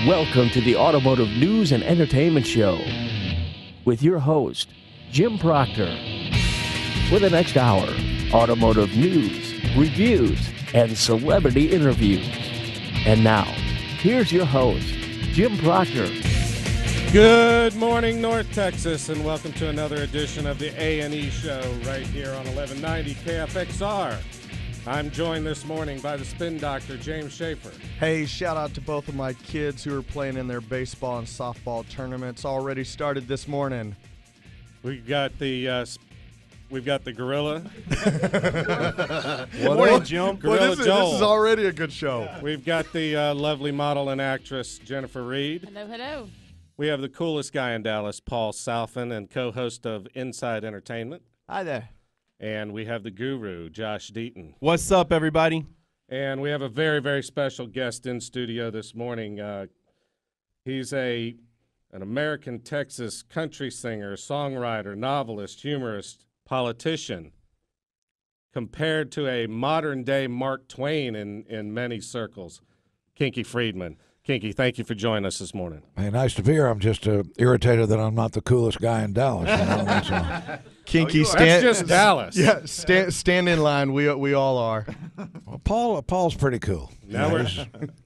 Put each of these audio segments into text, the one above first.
Welcome to the Automotive News and Entertainment Show with your host, Jim Proctor. For the next hour, automotive news, reviews, and celebrity interviews. And now, here's your host, Jim Proctor. Good morning, North Texas, and welcome to another edition of the AnE Show right here on 1190 KFXR. I'm joined this morning by the spin doctor, James Schaefer. Hey, shout out to both of my kids who are playing in their baseball and softball tournaments. Already started this morning. We've got the gorilla. What morning, Jim. Gorilla this Joel. is already a good show. We've got the lovely model and actress, Jennifer Reed. Hello, hello. We have the coolest guy in Dallas, Paul Salfin, and co-host of Inside Entertainment. Hi there. And we have the guru, Josh Deaton. What's up, everybody? And we have a very, very special guest in studio this morning. He's an American Texas country singer, songwriter, novelist, humorist, politician, compared to a modern-day Mark Twain in many circles, Kinky Friedman. Kinky, thank you for joining us this morning. Hey, nice to be here. I'm just irritated that I'm not the coolest guy in Dallas. Kinky, That's just Dallas. Yeah, stand in line. We all are. Well, Paul's pretty cool. Now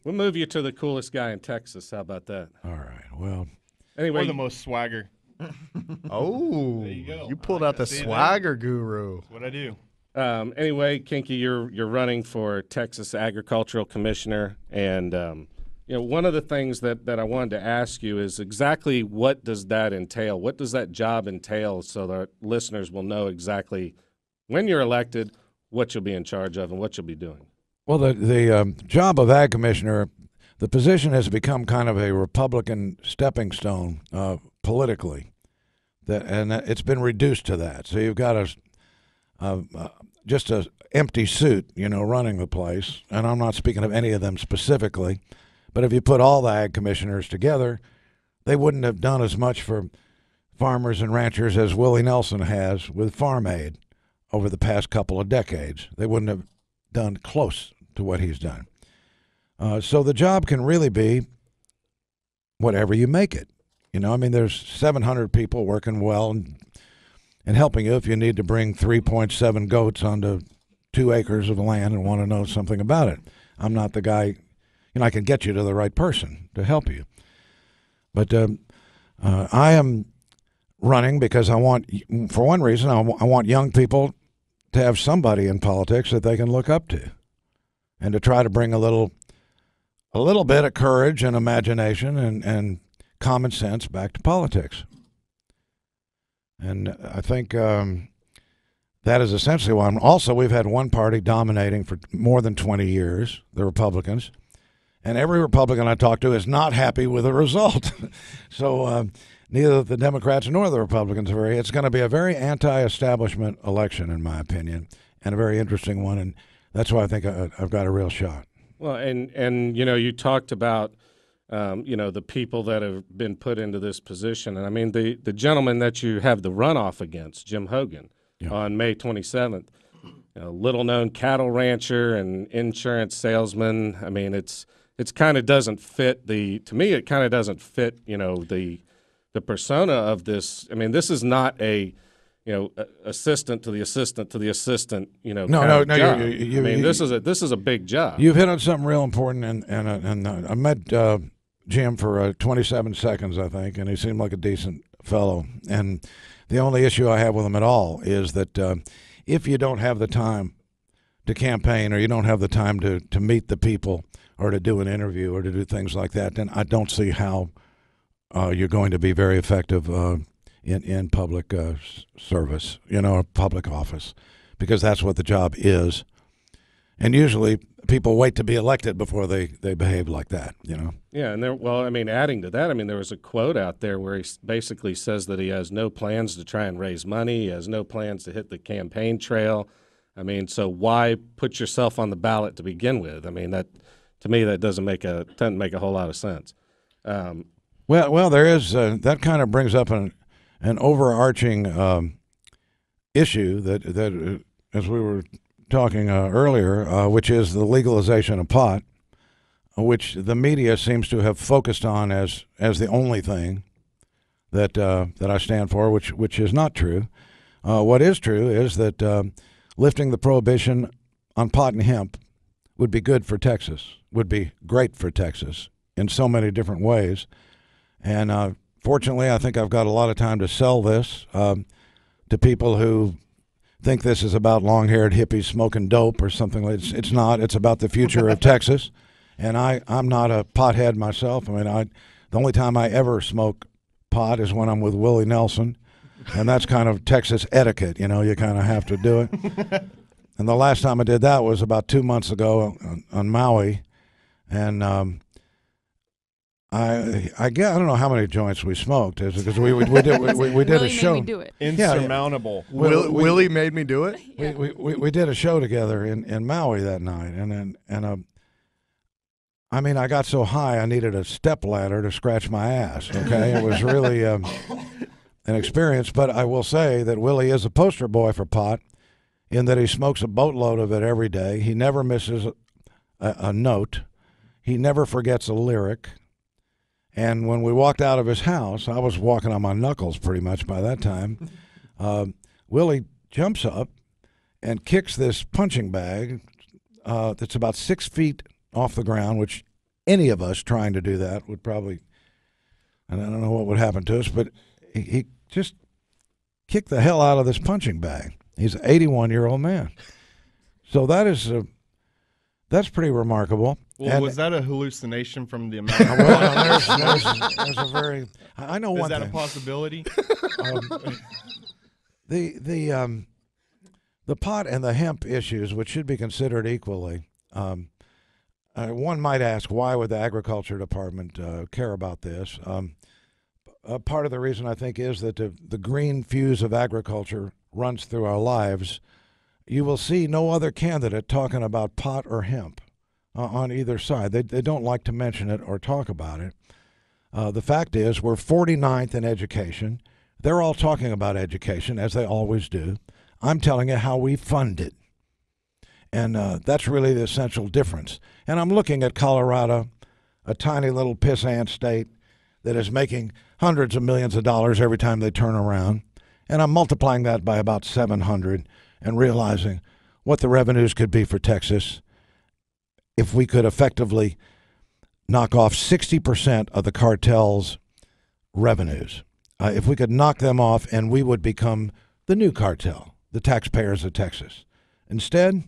we'll move you to the coolest guy in Texas. How about that? All right. Well, anyway, Or the most swagger. Oh, There you go. you pulled out the swagger guru. That's what I do. Anyway, Kinky, you're running for Texas Agricultural Commissioner, and one of the things that I wanted to ask you is exactly what does that entail? What does that job entail so that listeners will know exactly when you're elected, what you'll be in charge of and what you'll be doing? well, the job of Ag Commissioner, the position has become kind of a Republican stepping stone politically, and it's been reduced to that. So you've got just a empty suit, running the place, and I'm not speaking of any of them specifically. But if you put all the ag commissioners together, they wouldn't have done as much for farmers and ranchers as Willie Nelson has with Farm Aid over the past couple of decades. They wouldn't have done close to what he's done. So the job can really be whatever you make it. There's 700 people working well and helping you if you need to bring 3.7 goats onto 2 acres of land and want to know something about it. I'm not the guy. I can get you to the right person to help you. But I am running because I want, for one reason, I want young people to have somebody in politics that they can look up to, and to try to bring a little bit of courage and imagination and common sense back to politics. And I think that is essentially why. Also, we've had one party dominating for more than 20 years, the Republicans. And every Republican I talk to is not happy with the result. So neither the Democrats nor the Republicans are it's going to be a very anti-establishment election, in my opinion, and a very interesting one. And that's why I think I've got a real shot. Well, and you talked about, the people that have been put into this position. And, I mean, the gentleman that you have the runoff against, Jim Hogan, on May 27th, little-known cattle rancher and insurance salesman. I mean, it's kind of doesn't fit to me, it kind of doesn't fit, the persona of this. I mean, this is not a, assistant to the assistant to the assistant, No. This is a big job. You've hit on something real important, and I met Jim for 27 seconds, I think, and he seemed like a decent fellow. And the only issue I have with him at all is that if you don't have the time to campaign, or you don't have the time to meet the people, or to do an interview, or to do things like that, then I don't see how you're going to be very effective in public service, public office, because that's what the job is. And usually people wait to be elected before they behave like that, Yeah, and adding to that, there was a quote out there where he basically says that he has no plans to try and raise money. He has no plans to hit the campaign trail. So why put yourself on the ballot to begin with? That, to me, that doesn't make a whole lot of sense. Well, there is that kind of brings up an overarching issue that as we were talking earlier, which is the legalization of pot. which the media seems to have focused on as the only thing that I stand for, which is not true. What is true is that lifting the prohibition on pot and hemp would be good for Texas, would be great for Texas in so many different ways. And fortunately, I think I've got a lot of time to sell this to people who think this is about long-haired hippies smoking dope or something. It's not. It's about the future of Texas. And I'm not a pothead myself. I mean, the only time I ever smoke pot is when I'm with Willie Nelson, and that's kind of Texas etiquette. You know, you kind of have to do it. And the last time I did that was about 2 months ago on Maui, and I don't know how many joints we smoked, because we did a show. Made me do it. Insurmountable. Willie made me do it. Yeah. We did a show together in Maui that night, and I mean, I got so high I needed a step ladder to scratch my ass. Okay, it was really an experience. But I will say that Willie is a poster boy for pot, in that he smokes a boatload of it every day. He never misses a note. He never forgets a lyric. And when we walked out of his house, I was walking on my knuckles pretty much by that time. Willie jumps up and kicks this punching bag that's about 6 feet off the ground, which any of us trying to do that would probably, and I don't know what would happen to us, but he just kicked the hell out of this punching bag. He's an 81-year-old man. So that's pretty remarkable. Well, and was that a hallucination from the amount? there's a very. I know one Is that thing. a possibility? The pot and the hemp issues, which should be considered equally. One might ask, why would the Agriculture Department care about this? Part of the reason, I think, is that the green fuse of agriculture runs through our lives. You will see no other candidate talking about pot or hemp on either side. They don't like to mention it or talk about it. The fact is, we're 49th in education. They're all talking about education, as they always do. I'm telling you how we fund it. And that's really the essential difference. And I'm looking at Colorado, a tiny little pissant state that is making hundreds of millions of dollars every time they turn around. And I'm multiplying that by about 700 and realizing what the revenues could be for Texas if we could effectively knock off 60% of the cartel's revenues. If we could knock them off, and we would become the new cartel, the taxpayers of Texas. Instead,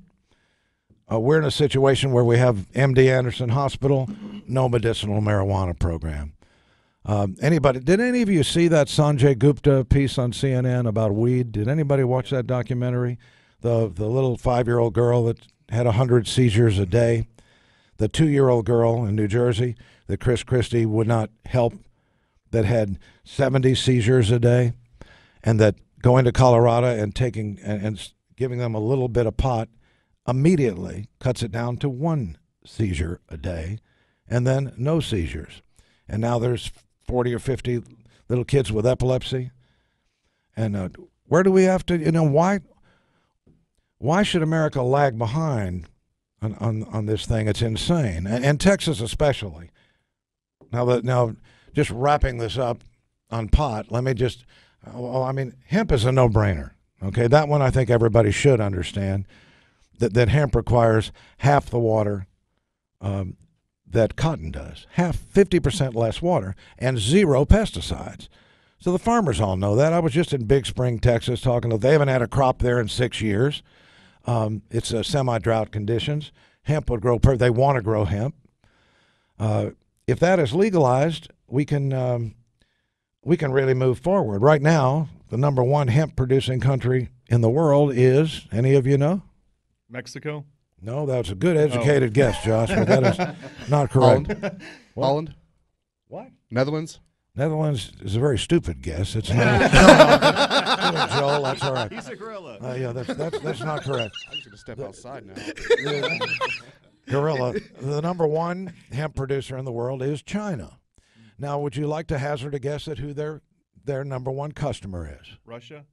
we're in a situation where we have MD Anderson Hospital, no medicinal marijuana program. Did any of you see that Sanjay Gupta piece on CNN about weed? Did anybody watch that documentary? The little 5-year-old girl that had 100 seizures a day, the 2-year-old girl in New Jersey that Chris Christie would not help that had 70 seizures a day, and that going to Colorado and taking and giving them a little bit of pot immediately cuts it down to 1 seizure a day, and then no seizures. And now there's 40 or 50 little kids with epilepsy. And where do we have to, why should America lag behind on this thing? It's insane. And Texas especially. Now, just wrapping this up on pot, let me just, hemp is a no-brainer. Okay, that one I think everybody should understand, that hemp requires half the water that cotton does, 50% less water, and 0 pesticides. So the farmers all know that. I was just in Big Spring, Texas, talking to them. They haven't had a crop there in 6 years. It's semi-drought conditions. Hemp would grow perfect. They want to grow hemp. If that is legalized, we can really move forward. Right now, the number 1 hemp-producing country in the world is, any of you know? Mexico? No, that's a good educated guess, Josh, but that is not correct. Holland? What? Netherlands? Netherlands is a very stupid guess. It's not. Joel, that's all right. He's a gorilla. Yeah, that's not correct. I'm just going to step outside now. Gorilla. The number 1 hemp producer in the world is China. Now, would you like to hazard a guess at who their number 1 customer is? Russia?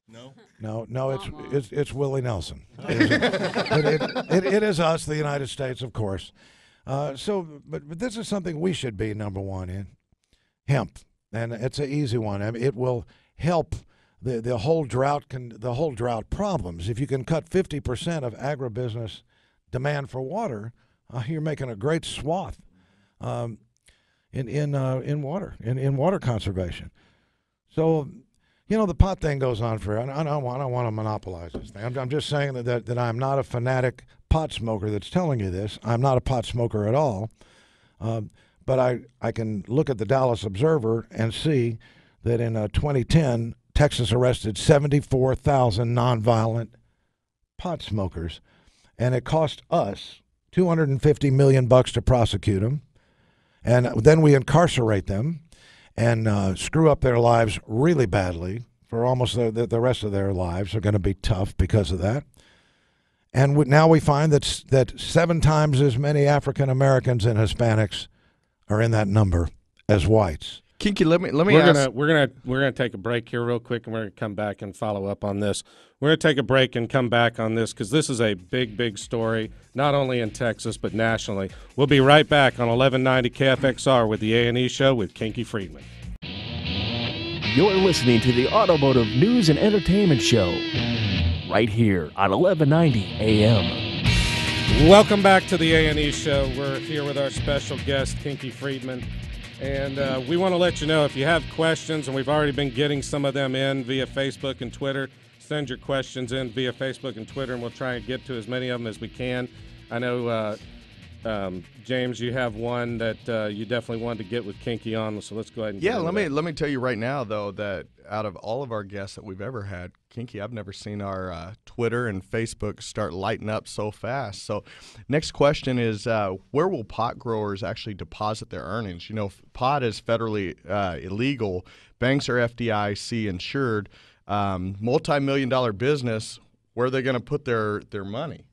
No? No, it's Willie Nelson. It is us, the United States, of course. But this is something we should be number one in. Hemp, and it's an easy one. I mean, it will help the whole drought problems. If you can cut 50% of agribusiness demand for water, you're making a great swath in water conservation. So, the pot thing goes on forever. I don't want to monopolize this thing. I'm just saying that I'm not a fanatic pot smoker that's telling you this. I'm not a pot smoker at all. But I can look at the Dallas Observer and see that in 2010, Texas arrested 74,000 nonviolent pot smokers, and it cost us $250 million to prosecute them, and then we incarcerate them and screw up their lives really badly for almost the rest of their lives. Are going to be tough because of that. And now we find that 7 times as many African Americans and Hispanics are in that number as whites. Kinky, let me ask. We're gonna take a break here real quick, and we're gonna come back and follow up on this. We're gonna take a break and come back on this because this is a big story, not only in Texas but nationally. We'll be right back on 1190 KFXR with the AnE Show with Kinky Friedman. You're listening to the Automotive News and Entertainment Show right here on 1190 AM. Welcome back to the AnE Show. We're here with our special guest, Kinky Friedman. And we want to let you know if you have questions, and we've already been getting some of them in via Facebook and Twitter, send your questions in via Facebook and Twitter, and we'll try and get to as many of them as we can. I know, James, you have one that you definitely wanted to get with Kinky on, so let's go ahead and get into that. Let me tell you right now, though, that out of all of our guests that we've ever had, Kinky, I've never seen our Twitter and Facebook start lighting up so fast. So next question is, where will pot growers actually deposit their earnings? Pot is federally illegal. Banks are FDIC insured. Multi-million-dollar business, where are they going to put their money?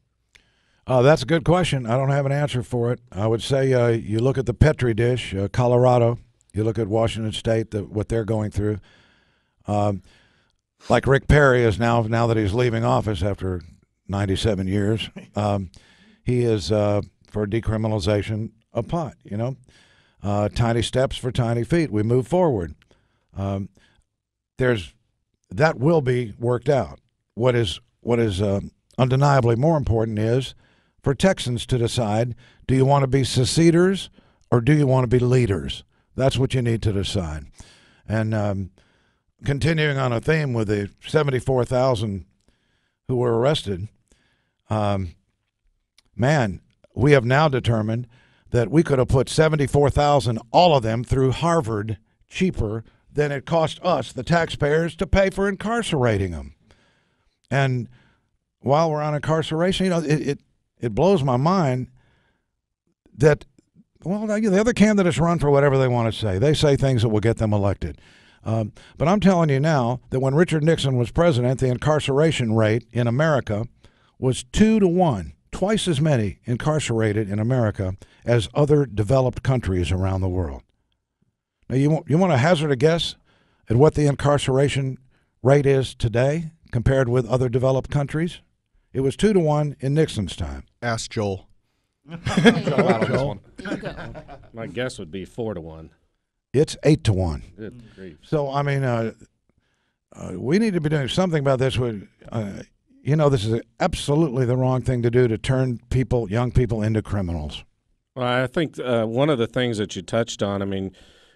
That's a good question. I don't have an answer for it. I would say you look at the Petri dish, Colorado. You look at Washington State, what they're going through. Like Rick Perry is now that he's leaving office after 97 years, he is for decriminalization of pot. Tiny steps for tiny feet. We move forward. That will be worked out. What is undeniably more important is for Texans to decide: do you want to be seceders or do you want to be leaders? That's what you need to decide. And continuing on a theme with the 74,000 who were arrested, we have now determined that we could have put 74,000, all of them, through Harvard cheaper than it cost us, the taxpayers, to pay for incarcerating them. And while we're on incarceration, it blows my mind that, the other candidates run for whatever they want to say. They say things that will get them elected. But I'm telling you now that when Richard Nixon was president, the incarceration rate in America was 2 to 1, twice as many incarcerated in America as other developed countries around the world. Now, you want to hazard a guess at what the incarceration rate is today compared with other developed countries? It was 2 to 1 in Nixon's time. Ask Joel. Joel. My guess would be 4 to 1. It's 8 to 1. Good grief. So, we need to be doing something about this. This is absolutely the wrong thing to do, to turn young people into criminals. Well, I think one of the things that you touched on,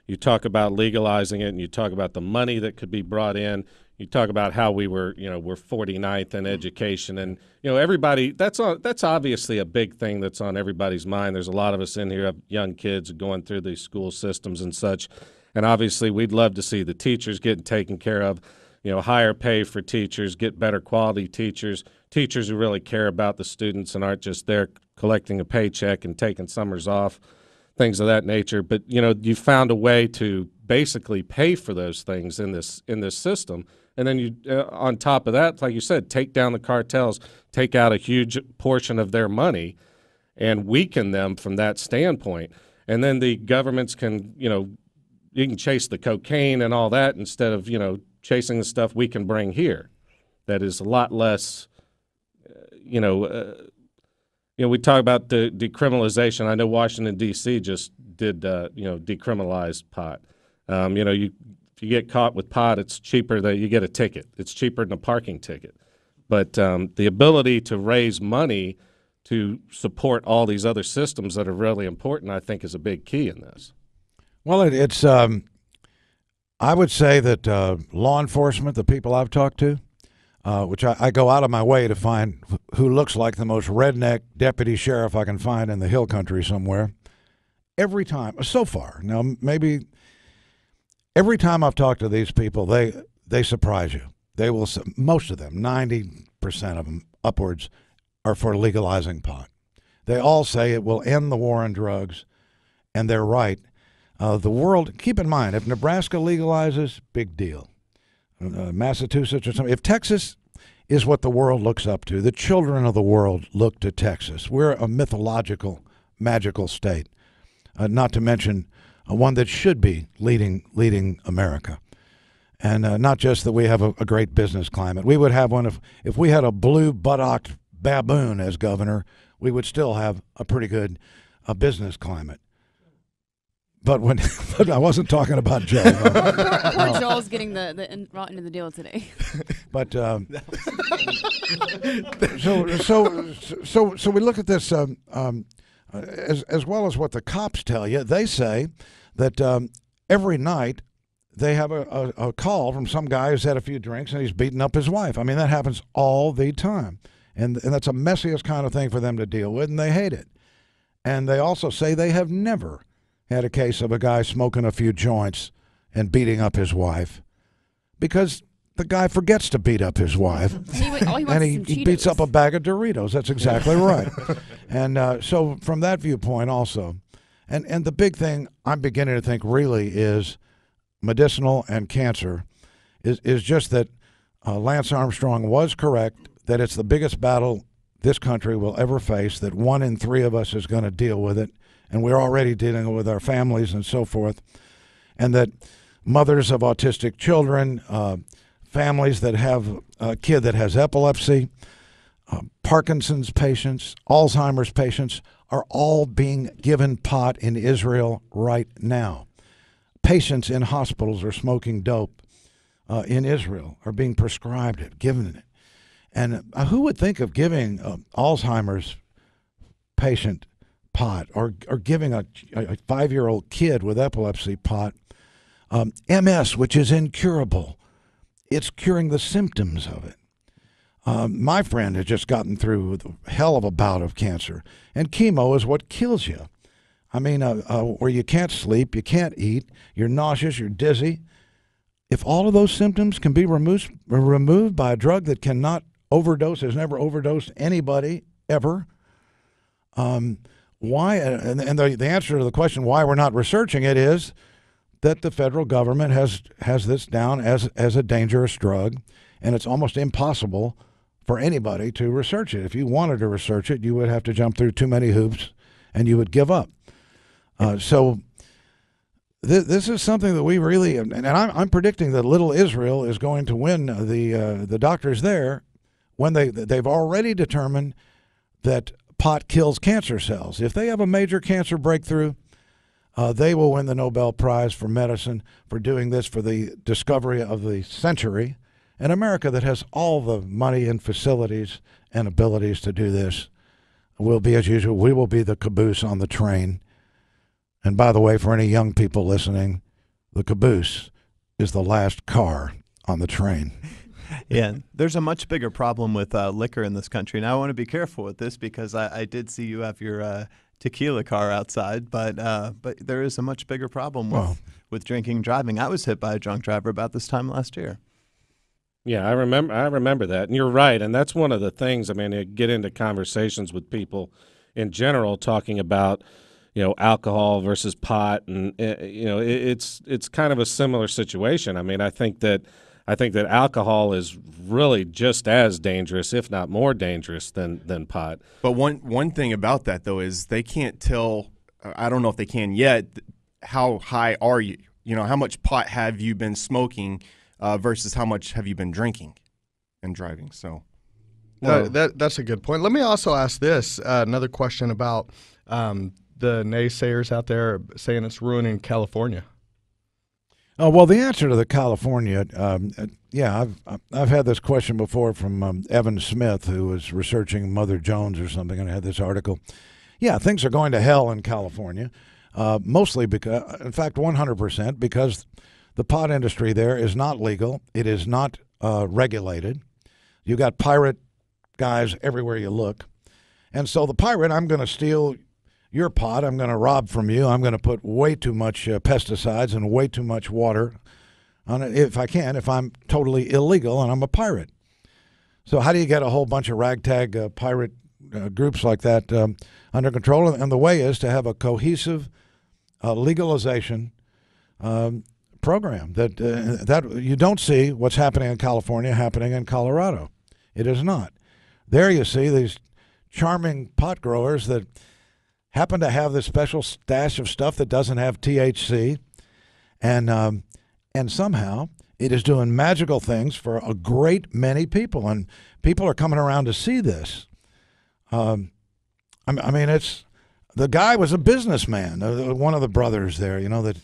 you talk about legalizing it, and you talk about the money that could be brought in. You talk about how we're 49th in education, and everybody. That's obviously a big thing that's on everybody's mind. There's a lot of us in here have young kids going through these school systems and such, and obviously we'd love to see the teachers getting taken care of. Higher pay for teachers, get better quality teachers who really care about the students and aren't just there collecting a paycheck and taking summers off, things of that nature. But you found a way to basically pay for those things in this system. And then you, on top of that, like you said, take down the cartels, take out a huge portion of their money, and weaken them from that standpoint. And then the governments can, you can chase the cocaine and all that instead of, chasing the stuff we can bring here. That is a lot less, we talk about the decriminalization. I know Washington D.C. just did decriminalize pot. If you get caught with pot, it's cheaper that you get a ticket. It's cheaper than a parking ticket. But the ability to raise money to support all these other systems that are really important, I think, is a big key in this. Well, it's I would say that law enforcement, the people I've talked to, which I go out of my way to find who looks like the most redneck deputy sheriff I can find in the hill country somewhere, every time, so far, now maybe every time I've talked to these people, they surprise you. They will, most of them, 90% of them upwards, are for legalizing pot. They all say it will end the war on drugs, and they're right. The world, keep in mind, if Nebraska legalizes, big deal. Massachusetts or something. If Texas is what the world looks up to, the children of the world look to Texas. We're a mythological, magical state, not to mention one that should be leading America. And not just that we have a great business climate. We would have one if we had a blue buttock baboon as governor, we would still have a pretty good business climate. But but I wasn't talking about Joe. Poor Joel's getting the raw end of the deal today. But so we look at this as well as what the cops tell you. They say that every night they have a call from some guy who's had a few drinks and he's beating up his wife. I mean, that happens all the time. And that's the messiest kind of thing for them to deal with, and they hate it. And they also say they have never had a case of a guy smoking a few joints and beating up his wife, because the guy forgets to beat up his wife, and he beats up a bag of Doritos. That's exactly right. And so from that viewpoint also, and the big thing I'm beginning to think really is medicinal and cancer is just that Lance Armstrong was correct, that it's the biggest battle this country will ever face, that 1 in 3 of us is going to deal with it, and we're already dealing with our families and so forth, and that mothers of autistic children, families that have a kid that has epilepsy, Parkinson's patients, Alzheimer's patients are all being given pot in Israel right now. Patients in hospitals are smoking dope in Israel, are being prescribed it, given it. And who would think of giving Alzheimer's patient pot, or giving a 5-year-old kid with epilepsy pot? MS, which is incurable, it's curing the symptoms of it. My friend has just gotten through the hell of a bout of cancer, and chemo is what kills you. I mean, where you can't sleep, you can't eat, you're nauseous, you're dizzy. If all of those symptoms can be removed by a drug that cannot overdose, has never overdosed anybody ever, why? And the answer to the question why we're not researching it is that the federal government has this down as a dangerous drug, and it's almost impossible for anybody to research it. If you wanted to research it, you would have to jump through too many hoops, and you would give up. So this is something that we really, and I'm predicting that little Israel is going to win the doctors there when they've already determined that pot kills cancer cells. If they have a major cancer breakthrough, they will win the Nobel Prize for medicine for doing this, for the discovery of the century. And America, that has all the money and facilities and abilities to do this, will be, as usual, we will be the caboose on the train. And by the way, for any young people listening, the caboose is the last car on the train. Yeah, there's a much bigger problem with liquor in this country. Now, I want to be careful with this because I did see you have your tequila car outside, but there is a much bigger problem with drinking and driving. I was hit by a drunk driver about this time last year. Yeah, I remember that, and you're right. And that's one of the things. I mean, I get into conversations with people in general talking about, alcohol versus pot, and it's kind of a similar situation. I mean, I think that alcohol is really just as dangerous, if not more dangerous, than pot. But one thing about that, though, is they can't tell, I don't know if they can yet, how high are you? How much pot have you been smoking versus how much have you been drinking and driving? So That's a good point. Let me also ask this, another question about the naysayers out there saying it's ruining California. Oh, well, the answer to the California, I've had this question before from Evan Smith, who was researching Mother Jones or something, and I had this article. Yeah, things are going to hell in California, mostly because, in fact, 100%, because the pot industry there is not legal. It is not regulated. You got pirate guys everywhere you look. And so the pirate, I'm going to steal your pot, I'm going to rob from you, I'm going to put way too much pesticides and way too much water on it if I'm totally illegal and I'm a pirate. So how do you get a whole bunch of ragtag pirate groups like that under control? And the way is to have a cohesive legalization program that you don't see what's happening in California happening in Colorado. It is not. There you see these charming pot growers that happen to have this special stash of stuff that doesn't have THC, and somehow it is doing magical things for a great many people, and people are coming around to see this. I mean, it's the guy was a businessman, one of the brothers there, that,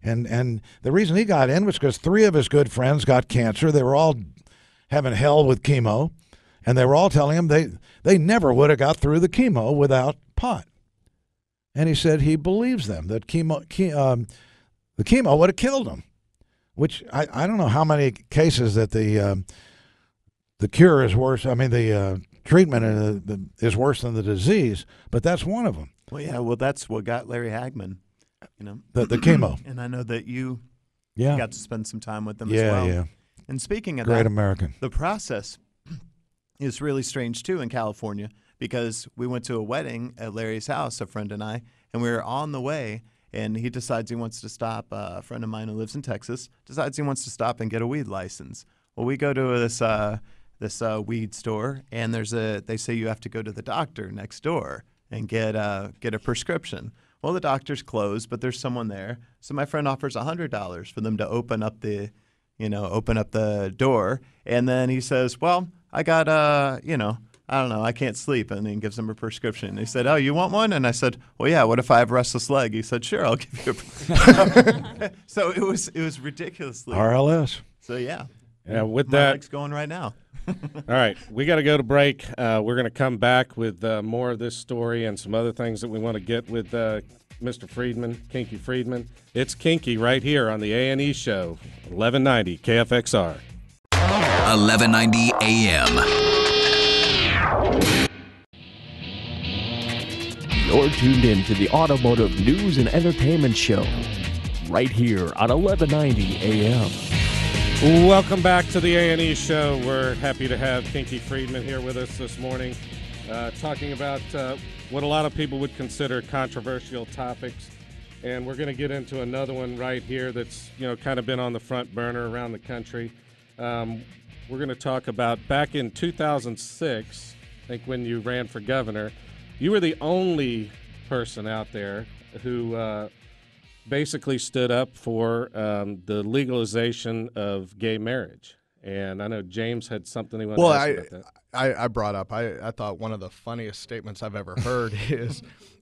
and the reason he got in was because 3 of his good friends got cancer. They were all having hell with chemo, and they were all telling him they never would have got through the chemo without pot. And he said he believes them, that the chemo would have killed him, which I don't know how many cases that the cure is worse. I mean, the treatment is worse than the disease, but that's one of them. Well, yeah, that's what got Larry Hagman, The chemo. And I know that you Yeah. got to spend some time with them as well. Yeah. And speaking of Great that, American. the process is really strange, too, in California, because we went to a wedding at Larry's house, a friend and I, and we were on the way, and he decides he wants to stop. A friend of mine who lives in Texas decides he wants to stop and get a weed license. Well, we go to this weed store, and they say you have to go to the doctor next door and get a prescription. Well, the doctor's closed, but there's someone there. So my friend offers $100 for them to open up the door, and then he says, "Well, I got I don't know, I can't sleep," and then gives him a prescription. And he said, "Oh, you want one?" And I said, "Well, yeah. What if I have restless leg?" He said, "Sure, I'll give you a." So it was ridiculously RLS. So yeah, with my that, leg's going right now. all right, we got to go to break. We're going to come back with more of this story and some other things that we want to get with Mr. Friedman, Kinky Friedman. It's Kinky right here on the AnE show, 1190 KFXR. 1190 AM. You're tuned in to the Automotive News and Entertainment Show, right here on 1190 AM. Welcome back to the AnE show. We're happy to have Kinky Friedman here with us this morning, talking about what a lot of people would consider controversial topics. And we're going to get into another one right here that's kind of been on the front burner around the country. We're going to talk about back in 2006, I think when you ran for governor, you were the only person out there who basically stood up for the legalization of gay marriage. And I know James had something he wanted to ask about that. I brought up, I thought one of the funniest statements I've ever heard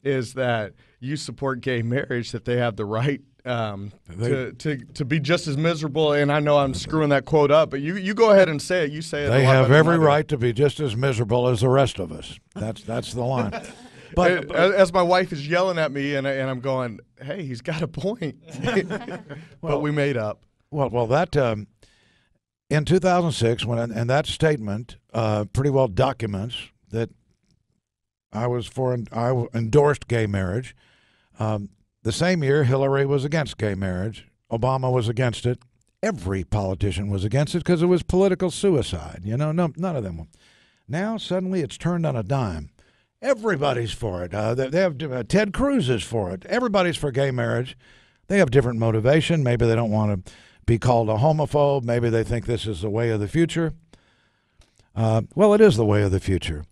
is that you support gay marriage, that they have the right to be just as miserable. And I know I'm screwing that quote up, but you go ahead and say it. You say it. They have every right to be just as miserable as the rest of us. That's the line. But as my wife is yelling at me, and I'm going, hey, he's got a point. But we made up. Well, that in 2006, and that statement pretty well documents that I endorsed gay marriage. The same year, Hillary was against gay marriage. Obama was against it. Every politician was against it because it was political suicide. None of them. Now suddenly it's turned on a dime. Everybody's for it. They have Ted Cruz is for it. Everybody's for gay marriage. They have different motivation. Maybe they don't want to be called a homophobe. Maybe they think this is the way of the future. Well, it is the way of the future.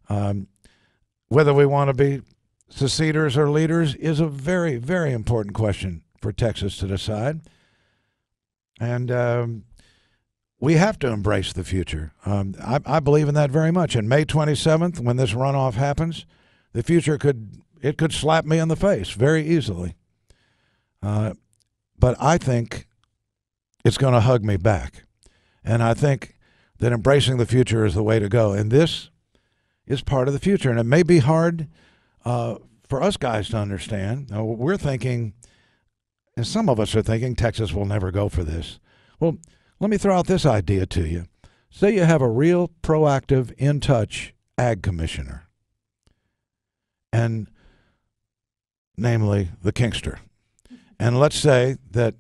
Whether we want to be seceders or leaders is a very, very important question for Texas to decide. And we have to embrace the future. I believe in that very much. And May 27th, when this runoff happens, the future could slap me in the face very easily. But I think it's going to hug me back. And I think that embracing the future is the way to go. And this is part of the future. And it may be hard for us guys to understand. We're thinking, and some of us are thinking, Texas will never go for this. Well, let me throw out this idea to you. Say you have a real proactive, in-touch ag commissioner, and namely the Kinkster. And let's say that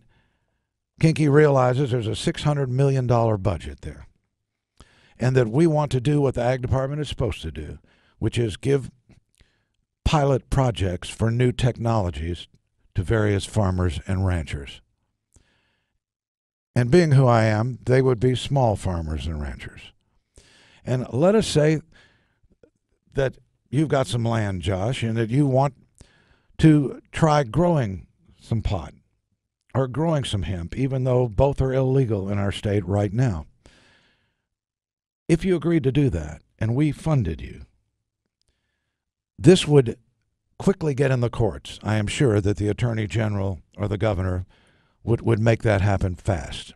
Kinky realizes there's a $600 million budget there, and that we want to do what the ag department is supposed to do, which is give pilot projects for new technologies to various farmers and ranchers. And being who I am, they would be small farmers and ranchers. And let us say that you've got some land, Josh, and that you want to try growing some pot or growing some hemp, even though both are illegal in our state right now. If you agreed to do that and we funded you, this would quickly get in the courts. I am sure that the Attorney General or the governor would make that happen fast.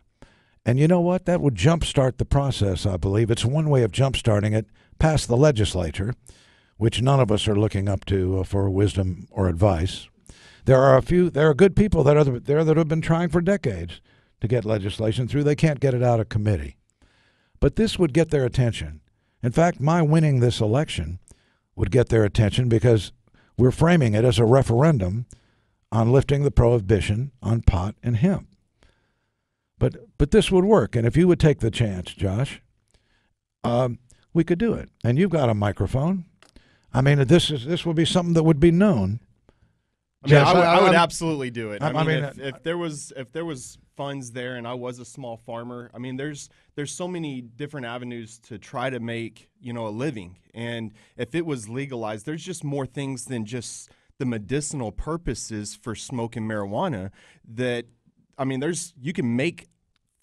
And you know what? That would jumpstart the process, I believe. It's one way of jumpstarting it past the legislature, which none of us are looking up to for wisdom or advice. There are good people that are there that have been trying for decades to get legislation through. They can't get it out of committee. But this would get their attention. In fact, my winning this election would get their attention because we're framing it as a referendum on lifting the prohibition on pot and hemp. But this would work, and if you would take the chance, Josh, we could do it. And you've got a microphone. I mean, this would be something that would be known. I mean, I would absolutely do it. I mean, if there was funds there, and I was a small farmer, I mean, there's so many different avenues to try to make a living, and if it was legalized, there's just more things than just the medicinal purposes for smoking marijuana. That I mean, you can make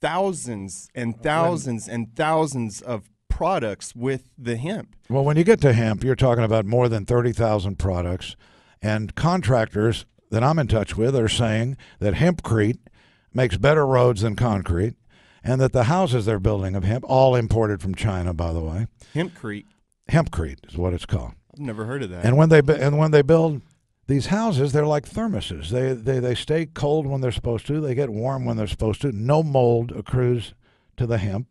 thousands and thousands and thousands of products with the hemp. Well, when you get to hemp, you're talking about more than 30,000 products. And contractors that I'm in touch with are saying that hempcrete makes better roads than concrete, and that the houses they're building of hemp, all imported from China, by the way. Hempcrete is what it's called. I've never heard of that. And when they build these houses, they're like thermoses. They stay cold when they're supposed to. They get warm when they're supposed to. No mold accrues to the hemp.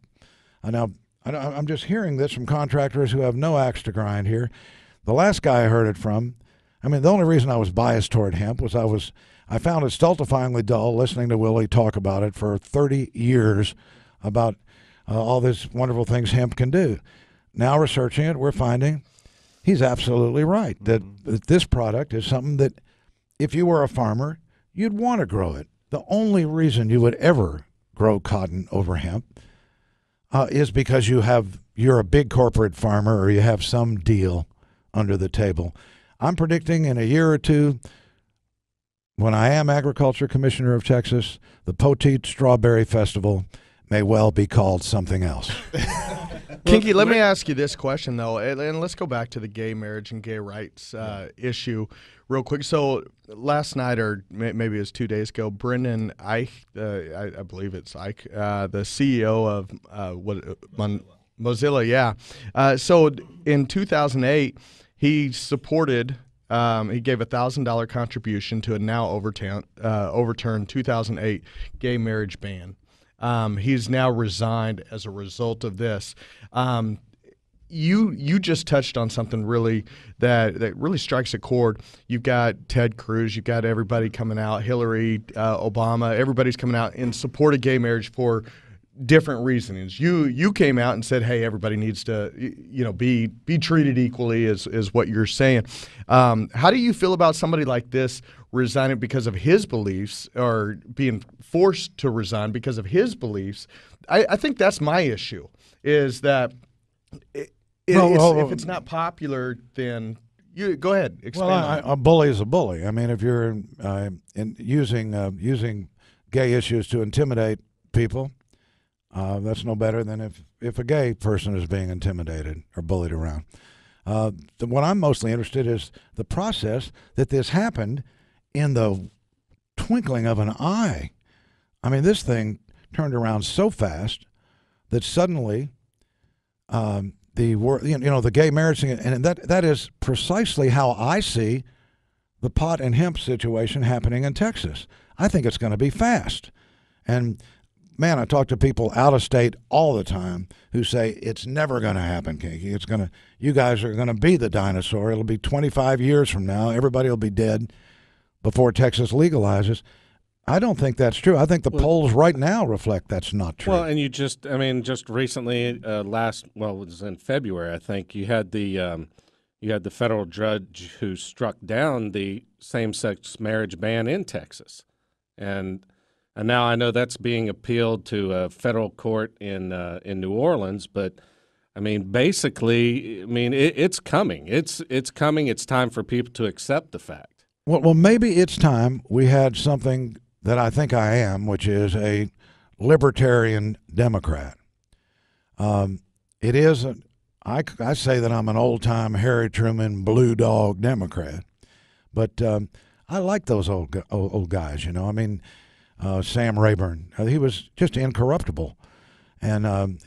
Now, I'm just hearing this from contractors who have no axe to grind here. The last guy I heard it from, I mean, the only reason I was biased toward hemp was I found it stultifyingly dull listening to Willie talk about it for 30 years about all these wonderful things hemp can do. Now researching it, we're finding he's absolutely right, that this product is something that if you were a farmer, you'd want to grow it. The only reason you would ever grow cotton over hemp is because you're a big corporate farmer or you have some deal under the table. I'm predicting in a year or two, when I am Agriculture Commissioner of Texas, the Poteet Strawberry Festival may well be called something else. Kinky, let me ask you this question, though, and let's go back to the gay marriage and gay rights issue real quick. So last night, or maybe it was 2 days ago, Brendan Eich, I believe it's Eich, the CEO of Mozilla, yeah. So in 2008, he supported, he gave a $1,000 contribution to a now overturned 2008 gay marriage ban. He's now resigned as a result of this. You just touched on something really that really strikes a chord. You've got Ted Cruz, you've got everybody coming out, Hillary, Obama, everybody's coming out in support of gay marriage for different reasons. You came out and said, hey, everybody needs to be treated equally, is what you're saying. How do you feel about somebody like this resigning because of his beliefs, or being forced to resign because of his beliefs? I think that's my issue, is that if it's not popular, then you go ahead, expand on it. A bully is a bully. I mean, if you're using gay issues to intimidate people, That's no better than if a gay person is being intimidated or bullied around. What I'm mostly interested in is the process that this happened in the twinkling of an eye. I mean, this thing turned around so fast that suddenly the gay marriage thing, and that is precisely how I see the pot and hemp situation happening in Texas. I think it's going to be fast. And man, I talk to people out of state all the time who say it's never going to happen, Kinky. You guys are going to be the dinosaur. It'll be 25 years from now. Everybody will be dead before Texas legalizes. I don't think that's true. I think the polls right now reflect that's not true. Well, and just recently, it was in February, I think, you had the federal judge who struck down the same-sex marriage ban in Texas, and now I know that's being appealed to a federal court in New Orleans. But I mean, basically, it's coming. It's coming. It's time for people to accept the fact. Well, maybe it's time we had something that I think I am, which is a libertarian Democrat. It isn't. I say that I'm an old-time Harry Truman blue dog Democrat, but I like those old guys. You know, I mean, Sam Rayburn. He was just incorruptible, and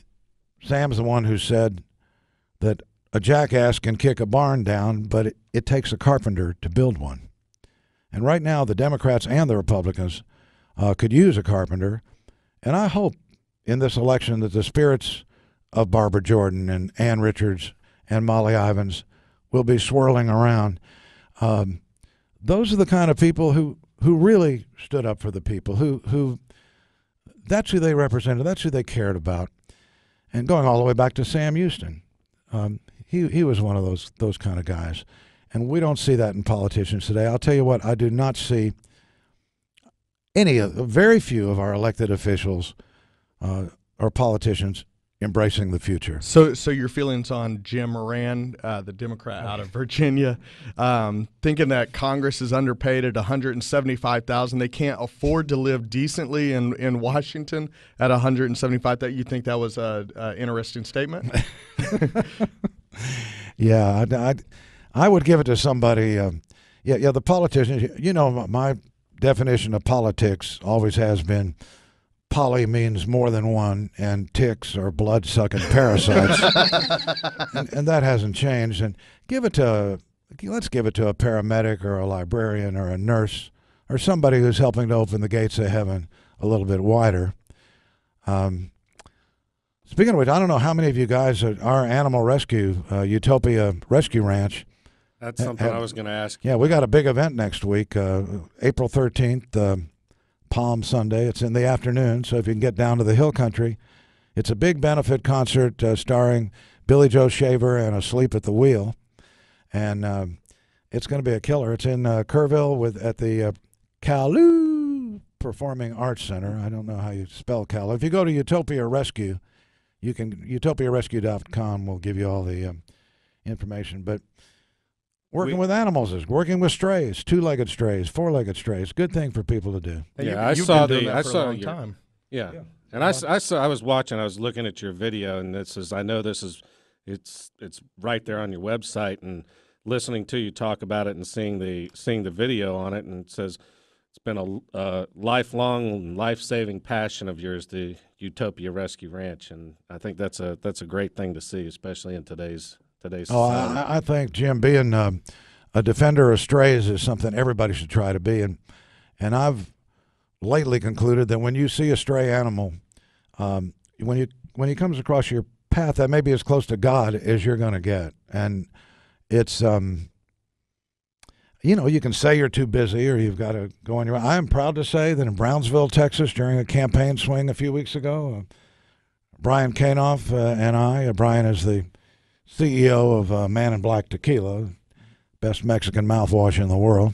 Sam's the one who said that a jackass can kick a barn down, but it takes a carpenter to build one. And right now, the Democrats and the Republicans could use a carpenter, and I hope in this election that the spirits of Barbara Jordan and Ann Richards and Molly Ivins will be swirling around. Those are the kind of people who really stood up for the people, who that's who they represented, that's who they cared about. And going all the way back to Sam Houston, he was one of those kind of guys. And we don't see that in politicians today. I'll tell you what, I do not see very few of our elected officials or politicians embracing the future. So your feelings on Jim Moran, the Democrat out of Virginia, thinking that Congress is underpaid at $175,000. They can't afford to live decently in Washington at $175,000. You think that was an interesting statement? Yeah, I would give it to somebody. The politicians. You know, my definition of politics always has been poly means more than one, and ticks are blood-sucking parasites, and that hasn't changed. And let's give it to a paramedic or a librarian or a nurse or somebody who's helping to open the gates of heaven a little bit wider. Speaking of which, I don't know how many of you guys are Animal Rescue, Utopia Rescue Ranch. That's something I was going to ask you. Yeah, we got a big event next week, April 13th, Palm Sunday. It's in the afternoon, so if you can get down to the Hill Country, it's a big benefit concert starring Billy Joe Shaver and Asleep at the Wheel, and it's going to be a killer. It's in Kerrville at the Caloo Performing Arts Center. I don't know how you spell Caloo. If you go to Utopia Rescue, utopiarescue.com will give you all the information. But working with animals is working with strays, two-legged strays, four-legged strays. Good thing for people to do. Hey, yeah, I saw your time. Yeah. And I was watching. I was looking at your video, and I know it's right there on your website, and listening to you talk about it and seeing the video on it, and it says it's been a lifelong, life-saving passion of yours, the Utopia Rescue Ranch, and I think that's a great thing to see, especially in today's society. I think, Jim, being a defender of strays is something everybody should try to be, and I've lately concluded that when you see a stray animal, when he comes across your path, that may be as close to God as you're going to get, and it's you can say you're too busy or you've got to go on your own. I am proud to say that in Brownsville, Texas, during a campaign swing a few weeks ago, Brian Kanoff and I, Brian is the CEO of Man in Black Tequila, best Mexican mouthwash in the world.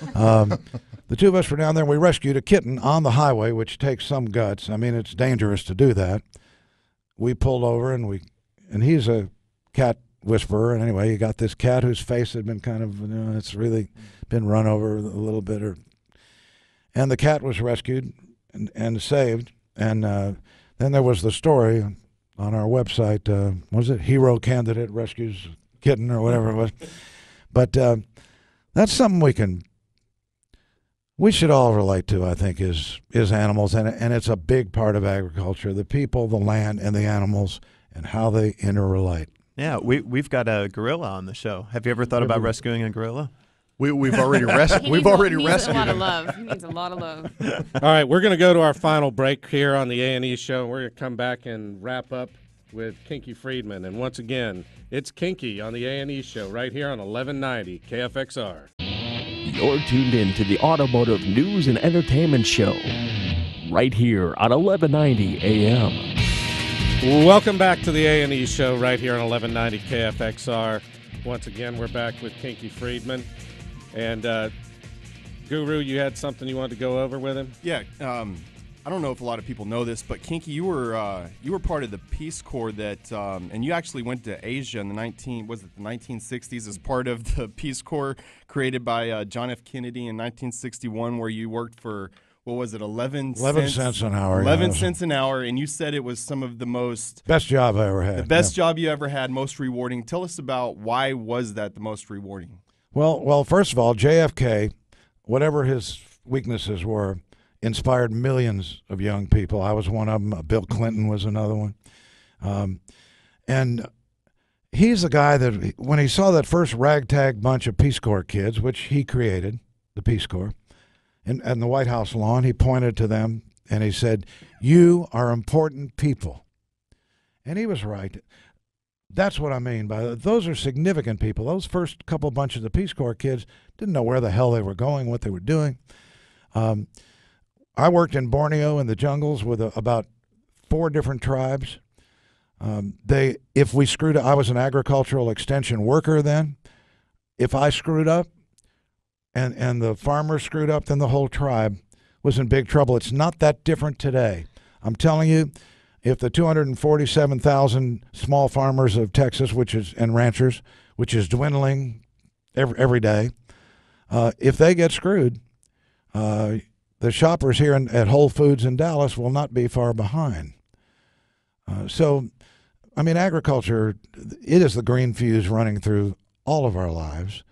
The two of us were down there and we rescued a kitten on the highway, which takes some guts. I mean, it's dangerous to do that. We pulled over and he's a cat whisperer, and anyway, you got this cat whose face had been kind of, it's really been run over a little bit, and the cat was rescued and saved, and Then there was the story on our website. Was it Hero Candidate Rescues Kitten or whatever it was? But that's something we should all relate to, I think, is animals, and it's a big part of agriculture, the people, the land, and the animals, and how they interrelate. Yeah, we've got a gorilla on the show. Have you ever thought about rescuing a gorilla? We've already rescued. We've already rescued. He needs a lot of love. He needs a lot of love. All right, we're going to go to our final break here on the AnE show, and we're going to come back and wrap up with Kinky Friedman. And once again, it's Kinky on the AnE show right here on 1190 KFXR. You're tuned in to the Automotive News and Entertainment Show right here on 1190 AM. Welcome back to the AnE show right here on 1190 KFXR. Once again, we're back with Kinky Friedman. And Guru, you had something you wanted to go over with him? Yeah. I don't know if a lot of people know this, but Kinky, you were part of the Peace Corps that, and you actually went to Asia in the 1960s as part of the Peace Corps created by John F. Kennedy in 1961, where you worked for, what was it, 11 cents an hour. 11 cents an hour, and you said it was some of the most... Best job I ever had. The best job you ever had, most rewarding. Tell us about why was that the most rewarding? Well, first of all, JFK, whatever his weaknesses were, inspired millions of young people. I was one of them. Bill Clinton was another one. And he's the guy that, when he saw that first ragtag bunch of Peace Corps kids, which he created, the Peace Corps, and the White House lawn, he pointed to them and he said, "You are important people." And he was right. That's what I mean by that. Those are significant people. Those first couple bunches of Peace Corps kids didn't know where the hell they were going, what they were doing. I worked in Borneo in the jungles with about 4 different tribes. If we screwed up, I was an agricultural extension worker then. If I screwed up and the farmer screwed up, then the whole tribe was in big trouble. It's not that different today. I'm telling you, if the 247,000 small farmers of Texas, and ranchers, which is dwindling every day, if they get screwed, the shoppers here at Whole Foods in Dallas will not be far behind. So, I mean, agriculture, it is the green fuse running through all of our lives.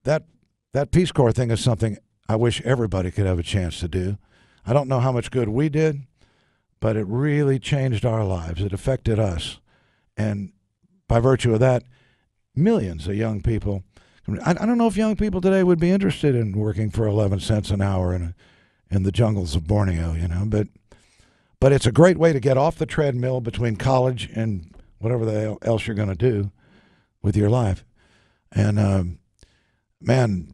That Peace Corps thing is something I wish everybody could have a chance to do. I don't know how much good we did, but it really changed our lives. It affected us. And by virtue of that, millions of young people. I don't know if young people today would be interested in working for 11 cents an hour in the jungles of Borneo, but it's a great way to get off the treadmill between college and whatever else you're going to do with your life. And, man,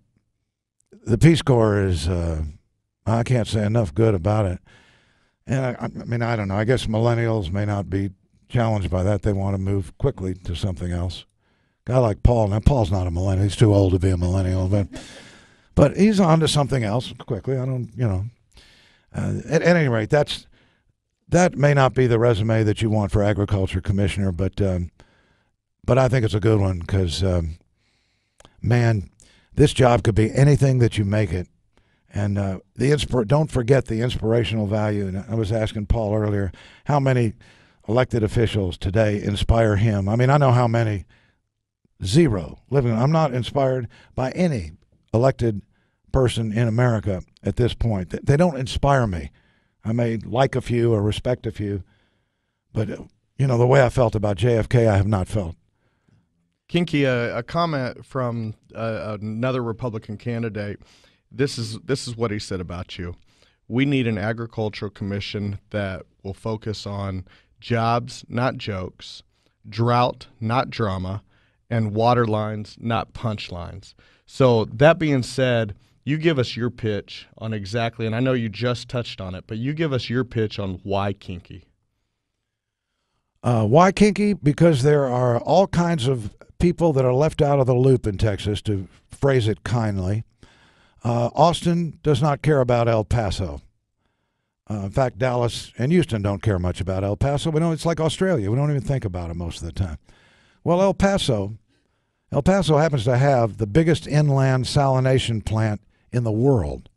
the Peace Corps is, I can't say enough good about it. And I mean, I don't know. I guess millennials may not be challenged by that. They want to move quickly to something else. Guy like Paul. Now, Paul's not a millennial. He's too old to be a millennial. But he's on to something else quickly. I don't, at any rate, that may not be the resume that you want for agriculture commissioner, but I think it's a good one because, man, this job could be anything that you make it. And don't forget the inspirational value. And I was asking Paul earlier, how many elected officials today inspire him? I mean, I know how many. 0 living. I'm not inspired by any elected person in America at this point. They don't inspire me. I may like a few or respect a few, but the way I felt about JFK, I have not felt. Kinky, a comment from another Republican candidate. This is what he said about you. We need an agricultural commission that will focus on jobs, not jokes, drought, not drama, and water lines, not punchlines. So that being said, you give us your pitch on exactly, and I know you just touched on it, but you give us your pitch on why Kinky. Why Kinky? Because there are all kinds of people that are left out of the loop in Texas, to phrase it kindly. Austin does not care about El Paso. In fact, Dallas and Houston don't care much about El Paso. It's like Australia. We don't even think about it most of the time. Well, El Paso happens to have the biggest inland salination plant in the world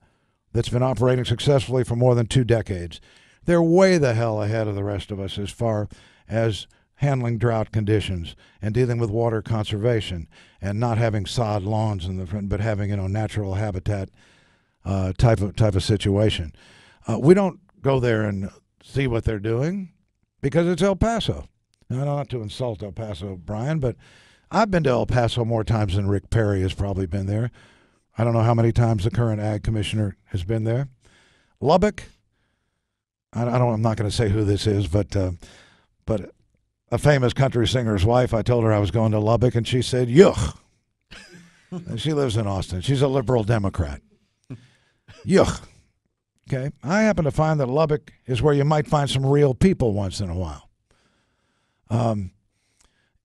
that's been operating successfully for more than 2 decades. They're way the hell ahead of the rest of us as far as handling drought conditions and dealing with water conservation and not having sod lawns in the front, but having natural habitat type of situation. We don't go there and see what they're doing because it's El Paso. Now, not to insult El Paso, Brian, but I've been to El Paso more times than Rick Perry has probably been there. I don't know how many times the current ag commissioner has been there. Lubbock, I'm not going to say who this is, but a famous country singer's wife, I told her I was going to Lubbock, and she said, yuck. And she lives in Austin. She's a liberal Democrat. Yuck. Okay. I happen to find that Lubbock is where you might find some real people once in a while.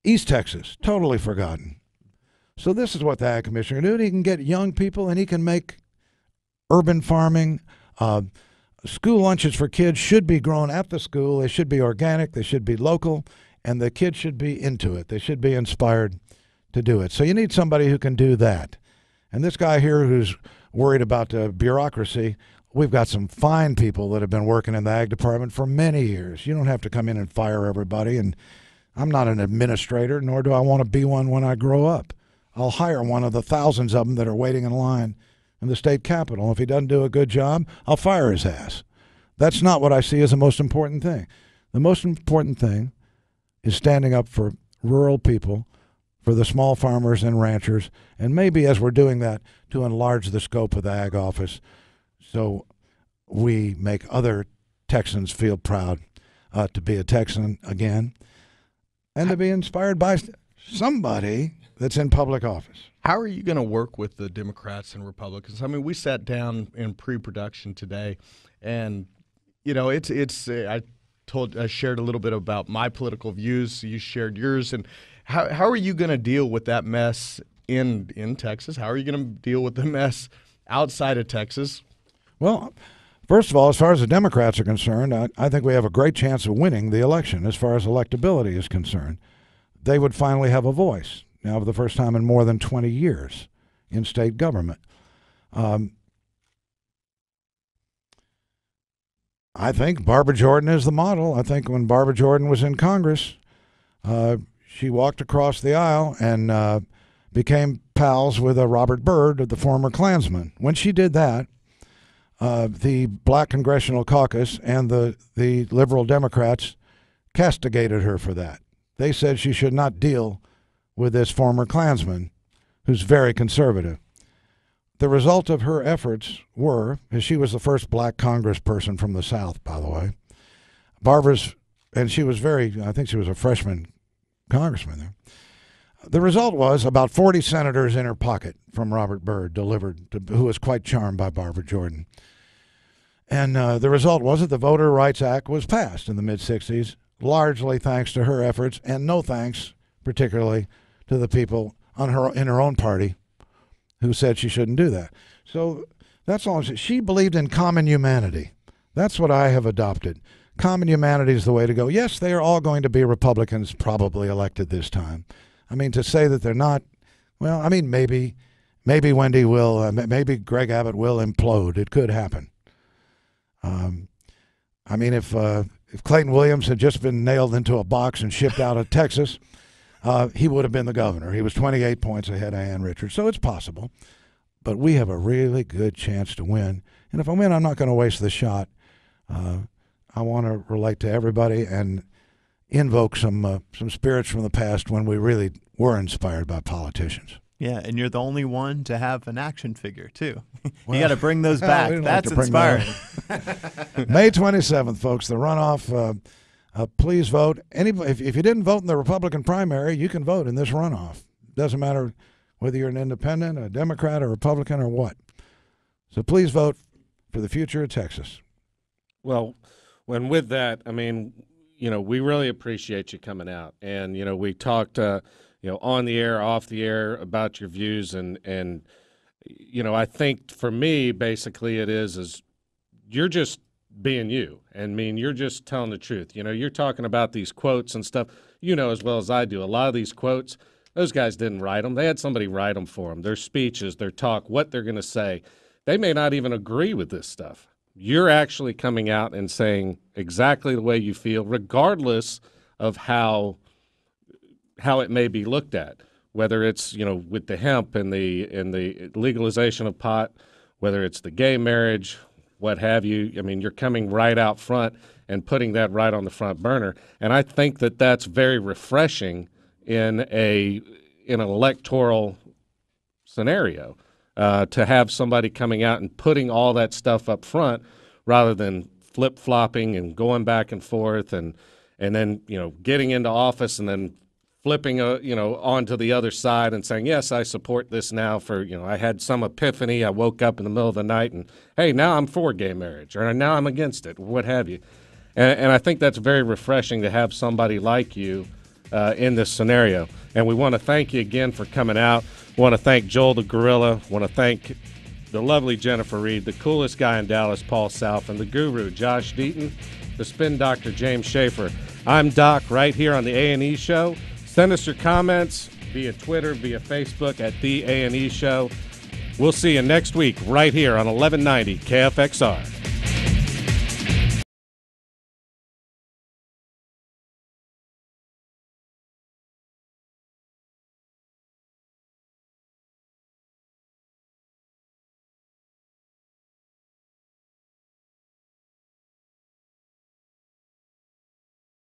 East Texas, totally forgotten. So this is what the ag commissioner can do. He can get young people, and he can make urban farming. School lunches for kids should be grown at the school. They should be organic. They should be local, and the kids should be into it. They should be inspired to do it. So you need somebody who can do that. And this guy here who's worried about bureaucracy, we've got some fine people that have been working in the ag department for many years. You don't have to come in and fire everybody. And I'm not an administrator, nor do I want to be one when I grow up. I'll hire one of the thousands of them that are waiting in line in the state capitol. If he doesn't do a good job, I'll fire his ass. That's not what I see as the most important thing. The most important thing is standing up for rural people, for the small farmers and ranchers, and maybe as we're doing that, to enlarge the scope of the ag office so we make other Texans feel proud to be a Texan again and to be inspired by somebody that's in public office. How are you going to work with the Democrats and Republicans? I mean, we sat down in pre-production today, and I shared a little bit about my political views. You shared yours, and how are you going to deal with that mess in Texas? How are you going to deal with the mess outside of Texas? Well, first of all, as far as the Democrats are concerned, I think we have a great chance of winning the election. As far as electability is concerned, they would finally have a voice. Now, for the first time in more than 20 years in state government. I think Barbara Jordan is the model. I think when Barbara Jordan was in Congress, she walked across the aisle and became pals with Robert Byrd, the former Klansman. When she did that, the Black Congressional Caucus and the liberal Democrats castigated her for that. They said she should not deal with this former Klansman who's very conservative. The result of her efforts were, and she was the first black congressperson from the South, by the way, and she was I think she was a freshman congressman there. The result was about 40 senators in her pocket from Robert Byrd who was quite charmed by Barbara Jordan. And the result was that the Voter Rights Act was passed in the mid-'60s, largely thanks to her efforts, and no thanks particularly to the people in her own party who said she shouldn't do that. So that's all. She believed in common humanity. That's what I have adopted. Common humanity is the way to go. Yes, they are all going to be Republicans probably elected this time. I mean, to say that they're not, well, I mean, maybe Wendy will, maybe Greg Abbott will implode. It could happen. I mean, if Clayton Williams had just been nailed into a box and shipped out of Texas, he would have been the governor. He was 28 points ahead of Ann Richards, so it's possible. But we have a really good chance to win. And if I win, I'm not going to waste the shot. I want to relate to everybody and invoke some spirits from the past when we really were inspired by politicians. Yeah, and you're the only one to have an action figure, too. Well, you got to bring those back. That's inspiring. May 27th, folks, the runoff. Please vote. If you didn't vote in the Republican primary, you can vote in this runoff. Doesn't matter whether you're an independent, a Democrat, a Republican, or what. So please vote for the future of Texas. Well, with that, I mean, we really appreciate you coming out. And, we talked, on the air, off the air about your views. And I think for me, basically it is you're just being you. And you're just telling the truth. You're talking about these quotes and stuff, as well as I do. A lot of these quotes, those guys didn't write them. They had somebody write them for them. Their speeches, their talk, what they're going to say. They may not even agree with this stuff, you're actually coming out and saying exactly the way you feel, regardless of how it may be looked at, whether it's, with the hemp and the legalization of pot, whether it's the gay marriage, what have you. I mean, you're coming right out front and putting that right on the front burner. And I think that that's very refreshing in an electoral scenario, to have somebody coming out and putting all that stuff up front rather than flip-flopping and going back and forth and then, getting into office and then flipping, onto the other side and saying, yes, I support this now for, I had some epiphany. I woke up in the middle of the night and, hey, now I'm for gay marriage, or now I'm against it, what have you. And I think that's very refreshing to have somebody like you in this scenario. And we want to thank you again for coming out. We want to thank Joel the Gorilla. We want to thank the lovely Jennifer Reed, the coolest guy in Dallas, Paul South, and the guru, Josh Deaton, the spin doctor, James Schaefer. I'm Doc, right here on the AnE Show. Send us your comments via Twitter, via Facebook at The AnE Show. We'll see you next week right here on 1190 KFXR.